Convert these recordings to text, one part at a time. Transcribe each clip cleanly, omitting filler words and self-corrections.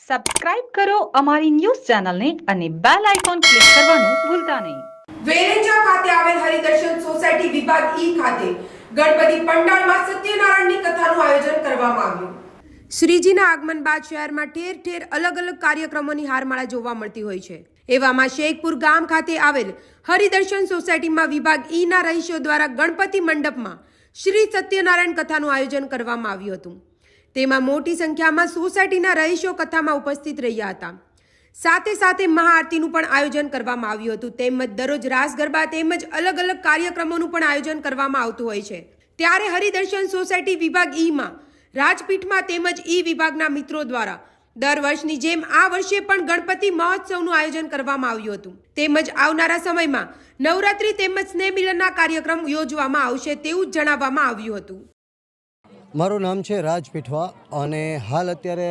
Subscribe કરો અમારી news ચેનલને અને બેલ આઇકોન ક્લિક કરવાનું ભૂલતા નહીં. વેલેંજા ખાતે આવેલ હરિદર્શન સોસાયટી વિભાગ ઈ ખાતે ગણપતિ પંડાલમાં સત્યનારાયણની કથાનું આયોજન કરવામાં આવ્યું. શ્રીજીના આગમન બાદ શહેરમાં ઠેર ઠેર અલગ અલગ કાર્યક્રમોની હારમાળા જોવા મળતી હોય છે. એવામાં શેખપુર ગામ ખાતે આવેલ હરિદર્શન સોસાયટીમાં વિભાગ ઈના રહીશો દ્વારા ગણપતિ મંડપમાં શ્રી સત્યનારાયણ કથાનું આયોજન કરવામાં આવ્યું હતું. તેમાં મોટી સંખ્યામાં સોસાયટીના રહીશો કથામાં ઉપસ્થિત રહ્યા હતા. સાથે સાથે મહાઆરતીનું પણ આયોજન કરવામાં આવ્યું હતું. તેમજ દરરોજ રાસ ગરબા તેમજ અલગ અલગ કાર્યક્રમોનું પણ આયોજન કરવામાં આવતું હોય છે. ત્યારે હરિદર્શન સોસાયટી વિભાગ ઈમાં રાજપીઠમાં તેમજ ઈ વિભાગના મિત્રો દ્વારા દર વર્ષની જેમ આ વર્ષે પણ ગણપતિ મહોત્સવનું આયોજન કરવામાં આવ્યું હતું. તેમજ આવનારા સમયમાં નવરાત્રી તેમજ સ્નેહ મિલનના કાર્યક્રમ યોજવામાં આવશે તેવું જણાવવામાં આવ્યું હતું. મારું નામ છે રાજ પીઠવા અને હાલ અત્યારે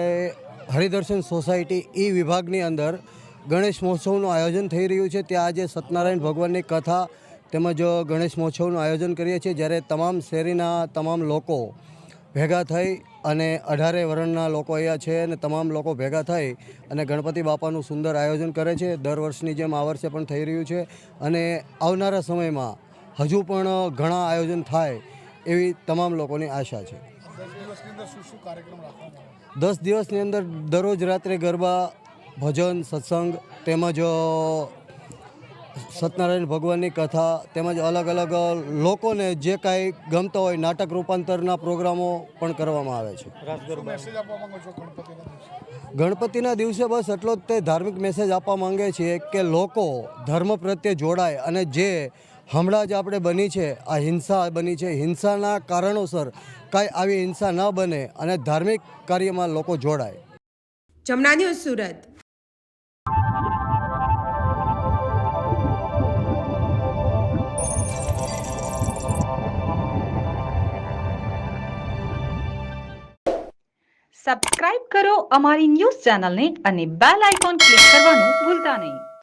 હરિદર્શન સોસાયટી ઈ વિભાગની અંદર ગણેશ મહોત્સવનું આયોજન થઈ રહ્યું છે. ત્યાં આજે સત્યનારાયણ ભગવાનની કથા તેમજ ગણેશ મહોત્સવનું આયોજન કરીએ છીએ, જ્યારે તમામ શેરીના તમામ લોકો ભેગા થઈ અને 18 વર્ણના લોકો અહીંયા છે અને તમામ લોકો ભેગા થઈ અને ગણપતિ બાપાનું સુંદર આયોજન કરે છે. દર વર્ષની જેમ આ વર્ષે પણ થઈ રહ્યું છે અને આવનારા સમયમાં હજુ પણ ઘણા આયોજન થાય એવી તમામ લોકોની આશા છે. 10 દિવસની અંદર દરરોજ રાત્રે ગરબા, ભજન, સત્સંગ તેમજ સત્યનારાયણ ભગવાનની કથા તેમજ અલગ અલગ લોકોને જે કાંઈ ગમતા હોય નાટક રૂપાંતરના પ્રોગ્રામો પણ કરવામાં આવે છે. ગણપતિના દિવસે બસ એટલો જ તે ધાર્મિક મેસેજ આપવા માંગે છીએ કે લોકો ધર્મ પ્રત્યે જોડાય અને જે હમણાં જ આપણે બની છે આ હિંસા બની છે, હિંસાના કારણોસર કાંઈ આવી હિંસા ન બને અને ધાર્મિક કાર્યમાં લોકો જોડાય. જમના ન્યૂઝ સુરત. સબસ્ક્રાઇબ કરો અમારી ન્યૂઝ ચેનલને અને બેલ આઇકોન ક્લિક કરવાનું ભૂલતા નહીં.